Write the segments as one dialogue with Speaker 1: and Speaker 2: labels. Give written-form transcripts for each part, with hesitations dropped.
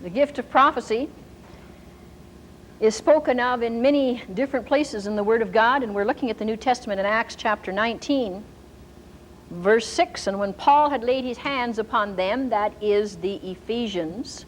Speaker 1: The gift of prophecy is spoken of in many different places in the Word of God, and we're looking at the New Testament in Acts chapter 19, verse 6. And when Paul had laid his hands upon them, that is the Ephesians,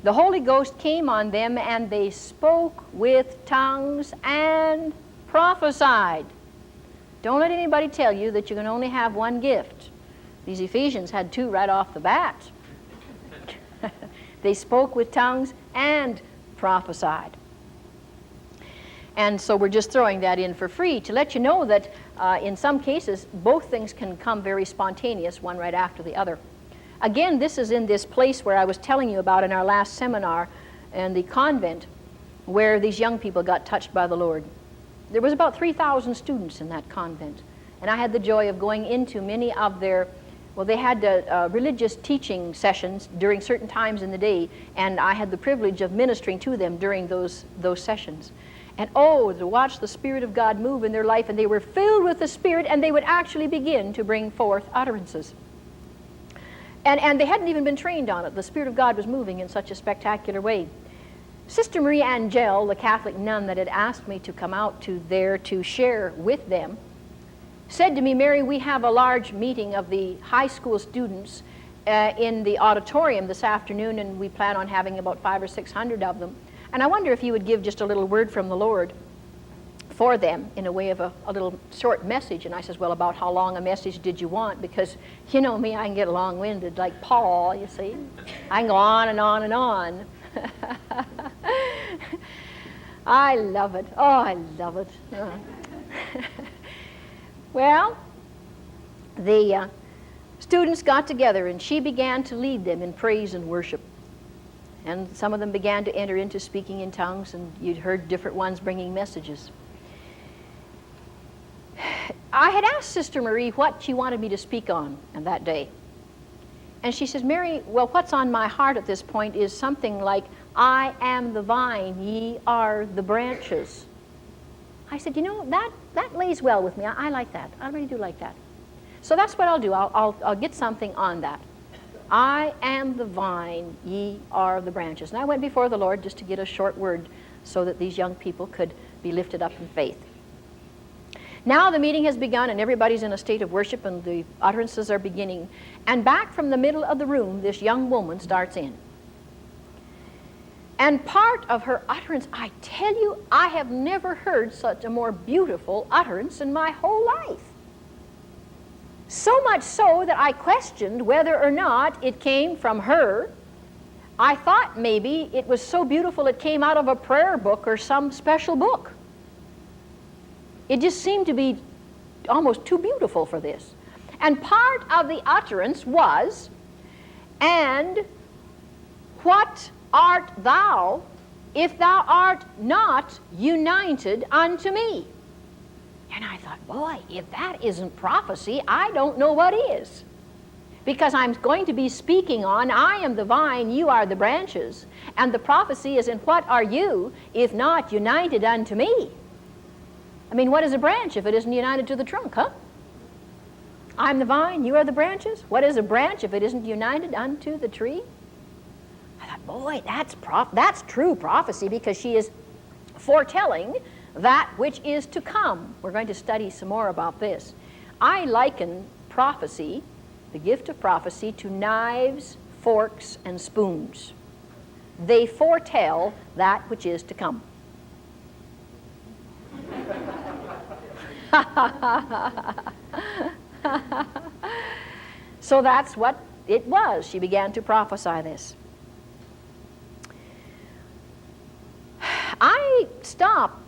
Speaker 1: the Holy Ghost came on them, and they spoke with tongues and prophesied. Don't let anybody tell you that you can only have one gift. These Ephesians had two right off the bat. They spoke with tongues and prophesied. And so we're just throwing that in for free to let you know that in some cases both things can come very spontaneous, one right after the other. Again, this is in this place where I was telling you about in our last seminar in the convent where these young people got touched by the Lord. There was about 3,000 students in that convent, and I had the joy of going into many of their, well, they had religious teaching sessions during certain times in the day, and I had the privilege of ministering to them during those sessions. And oh, to watch the Spirit of God move in their life, and they were filled with the Spirit, and they would actually begin to bring forth utterances. And they hadn't even been trained on it. The Spirit of God was moving in such a spectacular way. Sister Marie Angel, the Catholic nun that had asked me to come out to there to share with them, said to me, Mary, we have a large meeting of the high school students in the auditorium this afternoon, and we plan on having about 500 or 600 of them. And I wonder if you would give just a little word from the Lord for them in a way of a little short message. And I says, well, about how long a message did you want? Because you know me, I can get long-winded like Paul, you see. I can go on and on and on. I love it. Oh, I love it. Well, the students got together, and she began to lead them in praise and worship. And some of them began to enter into speaking in tongues, and you'd heard different ones bringing messages. I had asked Sister Marie what she wanted me to speak on that day. And she says, Mary, well, what's on my heart at this point is something like, I am the vine, ye are the branches. I said, you know, that lays well with me. I like that. I really do like that. So that's what I'll do. I'll get something on that. I am the vine, ye are the branches. And I went before the Lord just to get a short word so that these young people could be lifted up in faith. Now the meeting has begun, and everybody's in a state of worship, and the utterances are beginning. And back from the middle of the room, this young woman starts in. And part of her utterance, I tell you, I have never heard such a more beautiful utterance in my whole life. So much so that I questioned whether or not it came from her. I thought maybe it was so beautiful it came out of a prayer book or some special book. It just seemed to be almost too beautiful for this. And part of the utterance was, and what art thou, if thou art not united unto me? And I thought, boy, if that isn't prophecy, I don't know what is. Because I'm going to be speaking on, I am the vine, you are the branches. And the prophecy is in what are you, if not united unto me? I mean, what is a branch if it isn't united to the trunk, huh? I'm the vine, you are the branches. What is a branch if it isn't united unto the tree? I thought, boy, that's true prophecy, because she is foretelling that which is to come. We're going to study some more about this. I liken prophecy, the gift of prophecy, to knives, forks, and spoons. They foretell that which is to come. So that's what it was. She began to prophesy this. I stopped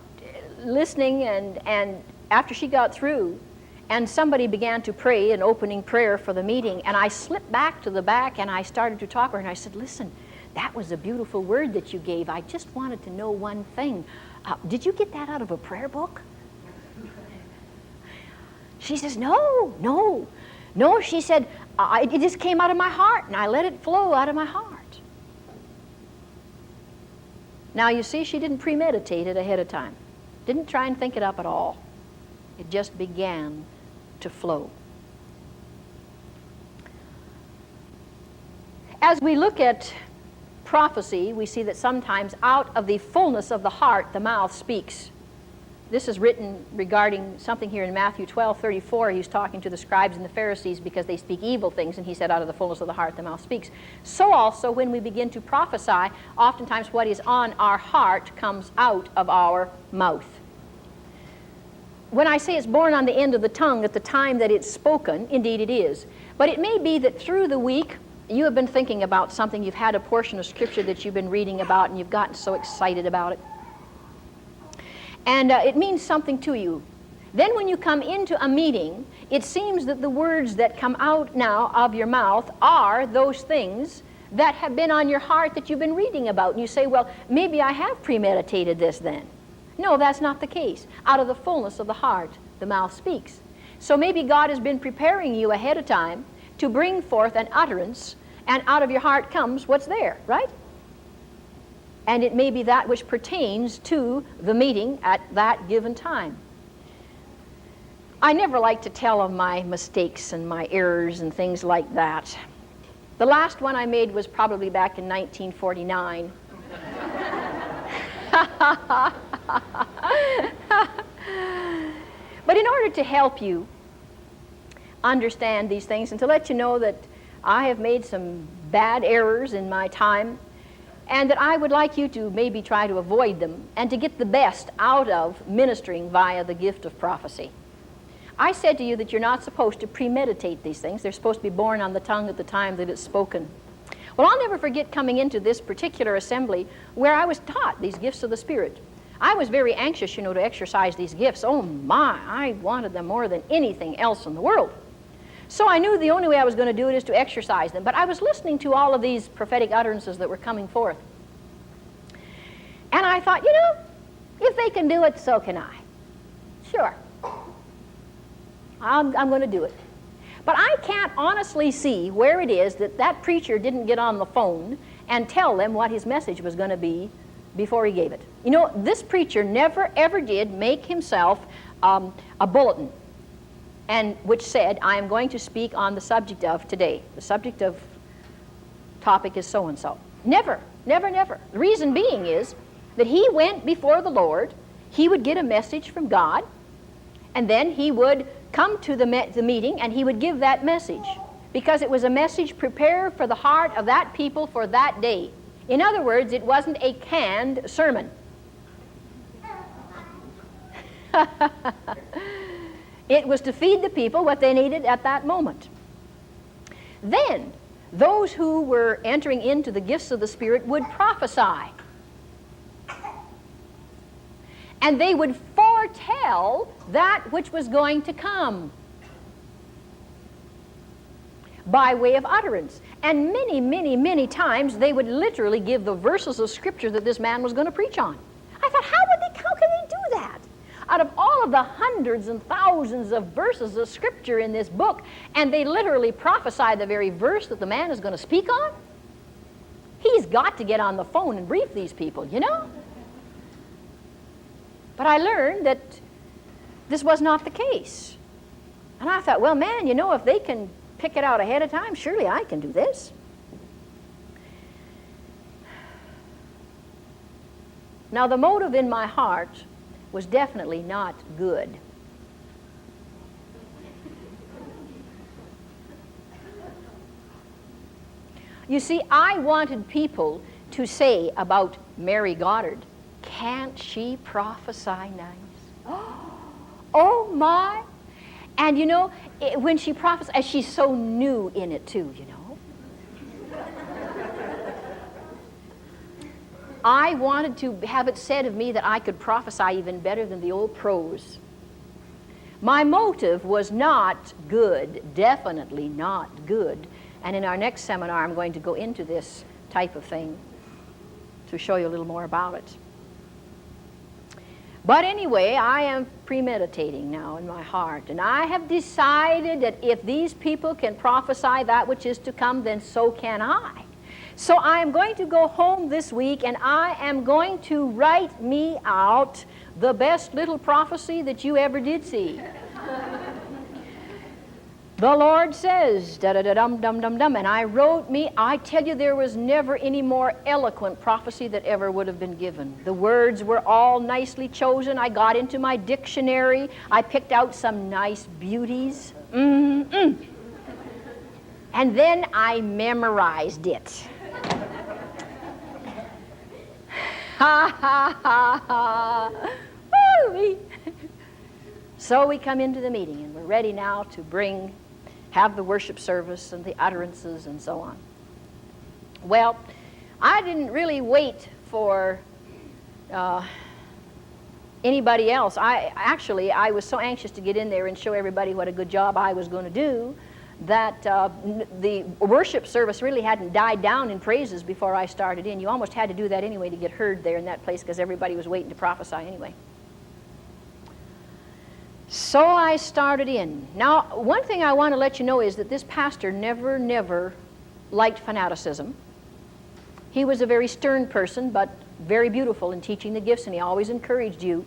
Speaker 1: listening, and after she got through, and somebody began to pray an opening prayer for the meeting, and I slipped back to the back, and I started to talk to her, and I said, listen, that was a beautiful word that you gave. I just wanted to know one thing. Did you get that out of a prayer book? She says, no. She said, it just came out of my heart, and I let it flow out of my heart. Now, you see, she didn't premeditate it ahead of time. Didn't try and think it up at all. It just began to flow. As we look at prophecy, we see that sometimes out of the fullness of the heart, the mouth speaks. This is written regarding something here in Matthew 12:34. He's talking to the scribes and the Pharisees because they speak evil things, and he said, out of the fullness of the heart, the mouth speaks. So also, when we begin to prophesy, oftentimes what is on our heart comes out of our mouth. When I say it's born on the end of the tongue at the time that it's spoken, indeed it is. But it may be that through the week, you have been thinking about something, you've had a portion of Scripture that you've been reading about, and you've gotten so excited about it. And it means something to you. Then when you come into a meeting, it seems that the words that come out now of your mouth are those things that have been on your heart that you've been reading about. And you say, well, maybe I have premeditated this then. No, that's not the case. Out of the fullness of the heart, the mouth speaks. So maybe God has been preparing you ahead of time to bring forth an utterance, and out of your heart comes what's there, right? And it may be that which pertains to the meeting at that given time. I never like to tell of my mistakes and my errors and things like that. The last one I made was probably back in 1949. But in order to help you understand these things and to let you know that I have made some bad errors in my time, and that I would like you to maybe try to avoid them and to get the best out of ministering via the gift of prophecy. I said to you that you're not supposed to premeditate these things. They're supposed to be born on the tongue at the time that it's spoken. Well, I'll never forget coming into this particular assembly where I was taught these gifts of the Spirit. I was very anxious, to exercise these gifts. Oh my, I wanted them more than anything else in the world. So I knew the only way I was going to do it is to exercise them. But I was listening to all of these prophetic utterances that were coming forth. And I thought, if they can do it, so can I. Sure. I'm going to do it. But I can't honestly see where it is that that preacher didn't get on the phone and tell them what his message was going to be before he gave it. This preacher never, ever did make himself a bulletin, and which said, I am going to speak on the subject of today. The subject of topic is so-and-so. Never, never, never. The reason being is that he went before the Lord, he would get a message from God, and then he would come to the meeting and he would give that message, because it was a message prepared for the heart of that people for that day. In other words, it wasn't a canned sermon. It was to feed the people what they needed at that moment. Then, those who were entering into the gifts of the Spirit would prophesy. And they would foretell that which was going to come by way of utterance. And many, many, many times they would literally give the verses of Scripture that this man was going to preach on. I thought, how can they do that? Out of all of the hundreds and thousands of verses of Scripture in this book, and they literally prophesy the very verse that the man is going to speak on? He's got to get on the phone and brief these people, But I learned that this was not the case. And I thought, well, man, if they can pick it out ahead of time, surely I can do this. Now, the motive in my heart was definitely not good. You see, I wanted people to say about Mary Goddard, can't she prophesy nice? Oh my! And when she prophesies, she's so new in it too, I wanted to have it said of me that I could prophesy even better than the old pros. My motive was not good, definitely not good. And in our next seminar, I'm going to go into this type of thing to show you a little more about it. But anyway, I am premeditating now in my heart, and I have decided that if these people can prophesy that which is to come, then so can I. So I am going to go home this week, and I am going to write me out the best little prophecy that you ever did see. The Lord says, da-da-da-dum-dum-dum-dum, and I tell you, there was never any more eloquent prophecy that ever would have been given. The words were all nicely chosen. I got into my dictionary. I picked out some nice beauties. And then I memorized it. Ha, ha, ha, ha. Woo-wee. So we come into the meeting, and we're ready now to have the worship service and the utterances and so on. Well, I didn't really wait for anybody else. I was so anxious to get in there and show everybody what a good job I was going to do that the worship service really hadn't died down in praises before I started in. You almost had to do that anyway to get heard there in that place because everybody was waiting to prophesy anyway. So I started in. Now, one thing I want to let you know is that this pastor never liked fanaticism. He was a very stern person, but very beautiful in teaching the gifts, and he always encouraged you.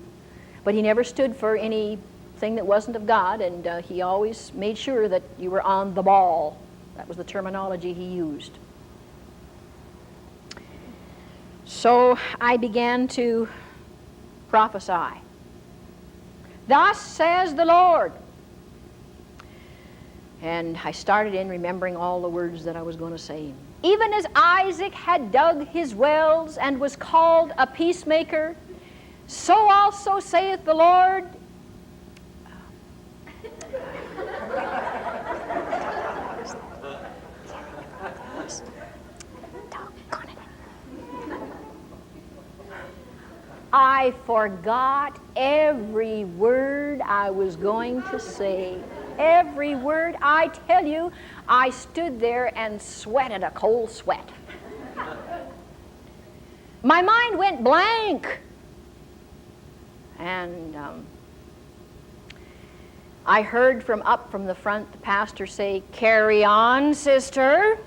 Speaker 1: But he never stood for anything that wasn't of God, and he always made sure that you were on the ball. That was the terminology he used. So I began to prophesy. Thus says the Lord. And I started in remembering all the words that I was going to say. Even as Isaac had dug his wells and was called a peacemaker, so also saith the Lord. I forgot every word I was going to say. Every word. I tell you, I stood there and sweated a cold sweat. My mind went blank. And I heard from up from the front the pastor say, "Carry on, sister."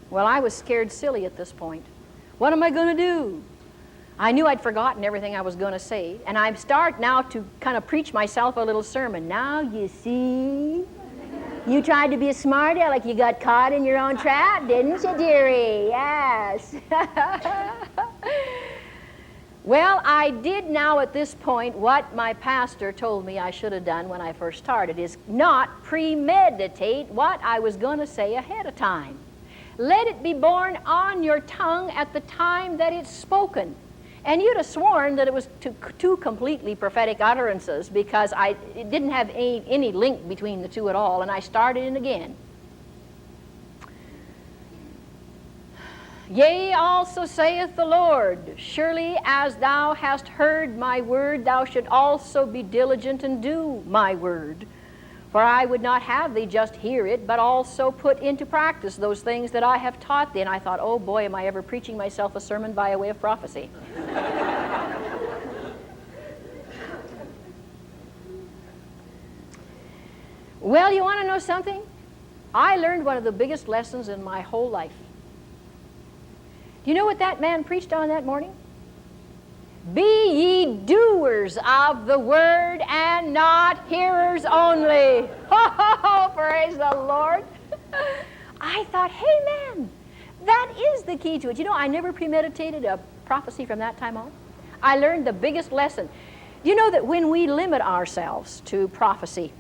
Speaker 1: Well, I was scared silly at this point. What am I going to do? I knew I'd forgotten everything I was going to say, and I start now to kind of preach myself a little sermon. Now, you see, you tried to be a smart aleck. You got caught in your own trap, didn't you, dearie? Yes. Well, I did now at this point what my pastor told me I should have done when I first started, is not premeditate what I was going to say ahead of time. Let it be born on your tongue at the time that it's spoken. And you'd have sworn that it was two completely prophetic utterances because it didn't have any link between the two at all, and I started in again. Yea, also saith the Lord, surely as thou hast heard my word, thou shalt also be diligent and do my word. For I would not have thee just hear it, but also put into practice those things that I have taught thee. And I thought, oh boy, am I ever preaching myself a sermon by way of prophecy. Well, you want to know something? I learned one of the biggest lessons in my whole life. Do you know what that man preached on that morning? Be ye doers of the word and not hearers only. Oh, praise the Lord. I thought, hey man, that is the key to it. You know, I never premeditated a prophecy from that time on. I learned the biggest lesson. You know that when we limit ourselves to prophecy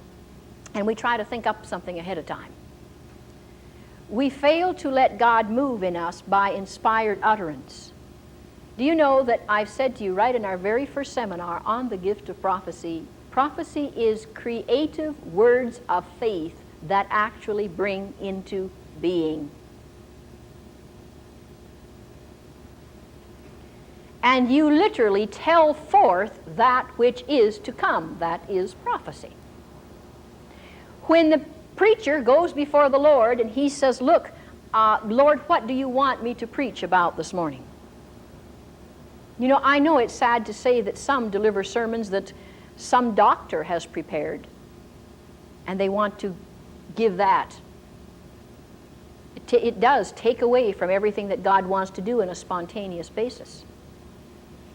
Speaker 1: and we try to think up something ahead of time, we fail to let God move in us by inspired utterance. Do you know that I've said to you right in our very first seminar on the gift of prophecy, prophecy is creative words of faith that actually bring into being. And you literally tell forth that which is to come. That is prophecy. When the preacher goes before the Lord and he says, look, Lord, what do you want me to preach about this morning? You know, I know it's sad to say that some deliver sermons that some doctor has prepared, and they want to give that. It does take away from everything that God wants to do in a spontaneous basis.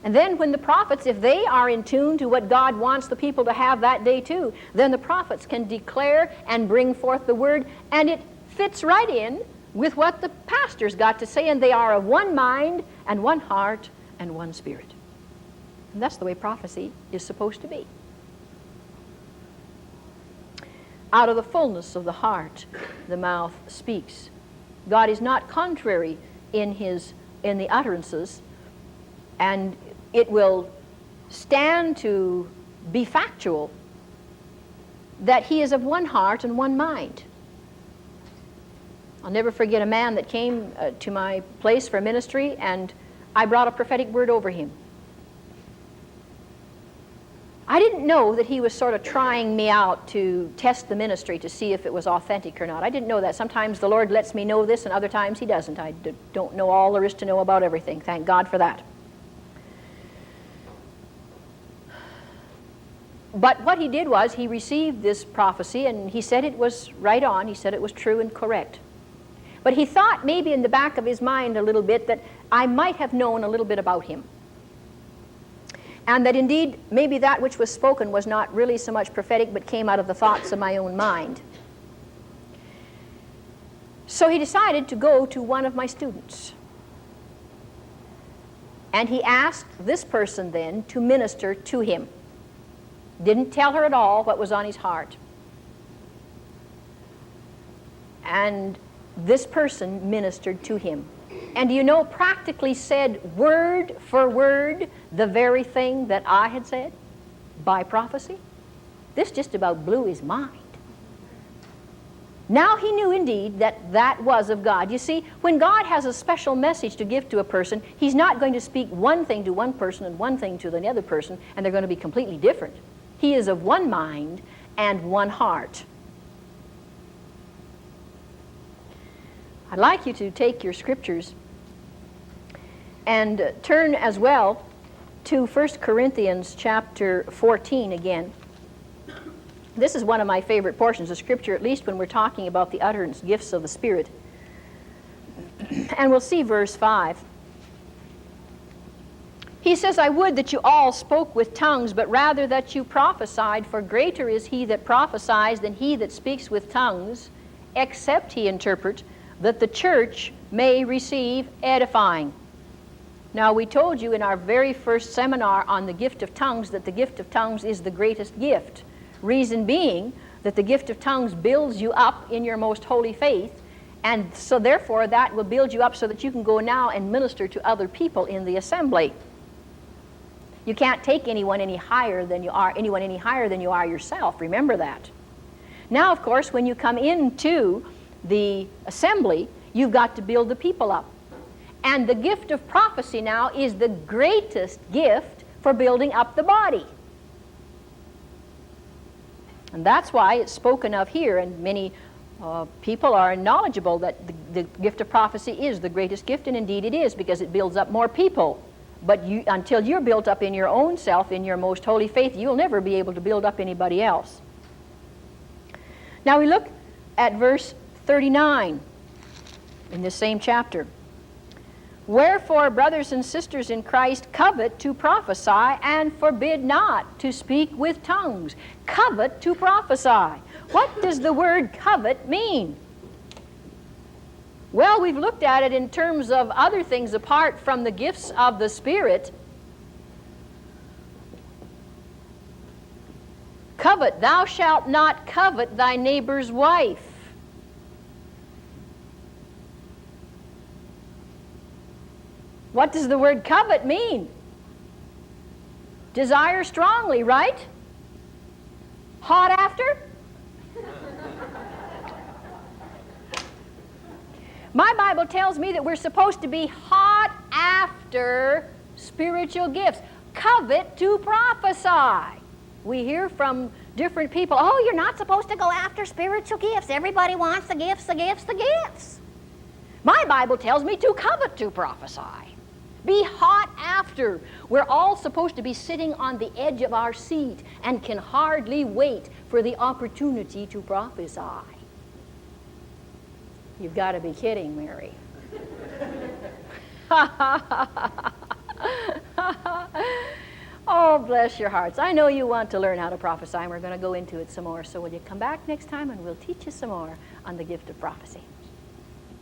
Speaker 1: And then when the prophets, if they are in tune to what God wants the people to have that day too, then the prophets can declare and bring forth the word, and it fits right in with what the pastors got to say, and they are of one mind and one heart and one spirit. And that's the way prophecy is supposed to be. Out of the fullness of the heart, the mouth speaks. God is not contrary in the utterances, and it will stand to be factual that he is of one heart and one mind. I'll never forget a man that came to my place for ministry, and I brought a prophetic word over him. I didn't know that he was sort of trying me out to test the ministry to see if it was authentic or not. I didn't know that. Sometimes the Lord lets me know this, and other times he doesn't. I don't know all there is to know about everything. Thank God for that. But what he did was he received this prophecy, and he said it was right on. He said it was true and correct. But he thought maybe in the back of his mind a little bit that I might have known a little bit about him. And that indeed, maybe that which was spoken was not really so much prophetic, but came out of the thoughts of my own mind. So he decided to go to one of my students. And he asked this person then to minister to him. Didn't tell her at all what was on his heart. And this person ministered to him. And do you know, practically said word for word the very thing that I had said by prophecy. This just about blew his mind. Now he knew indeed that that was of God. You see, when God has a special message to give to a person, he's not going to speak one thing to one person and one thing to the other person, and they're going to be completely different. He is of one mind and one heart. I'd like you to take your scriptures and turn as well to 1 Corinthians chapter 14 again. This is one of my favorite portions of Scripture, at least when we're talking about the utterance gifts of the Spirit. And we'll see verse 5. He says, I would that you all spoke with tongues, but rather that you prophesied, for greater is he that prophesies than he that speaks with tongues, except he interpret, that the church may receive edifying. Now, we told you in our very first seminar on the gift of tongues that the gift of tongues is the greatest gift. Reason being that the gift of tongues builds you up in your most holy faith, and so therefore that will build you up so that you can go now and minister to other people in the assembly. You can't take anyone any higher than you are yourself. Remember that. Now, of course, when you come into the assembly, you've got to build the people up. And the gift of prophecy now is the greatest gift for building up the body. And that's why it's spoken of here, and many people are knowledgeable that the gift of prophecy is the greatest gift, and indeed it is, because it builds up more people. But until you're built up in your own self, in your most holy faith, you'll never be able to build up anybody else. Now we look at verse 39 in this same chapter. Wherefore, brothers and sisters in Christ, covet to prophesy, and forbid not to speak with tongues. Covet to prophesy. What does the word covet mean? Well, we've looked at it in terms of other things apart from the gifts of the Spirit. Covet, thou shalt not covet thy neighbor's wife. What does the word covet mean? Desire strongly, right? Hot after? My Bible tells me that we're supposed to be hot after spiritual gifts. Covet to prophesy. We hear from different people, oh, you're not supposed to go after spiritual gifts. Everybody wants the gifts, the gifts, the gifts. My Bible tells me to covet to prophesy. Be hot after. We're all supposed to be sitting on the edge of our seat and can hardly wait for the opportunity to prophesy. You've got to be kidding, Mary. Oh, bless your hearts. I know you want to learn how to prophesy, and we're going to go into it some more. So will you come back next time, and we'll teach you some more on the gift of prophecy.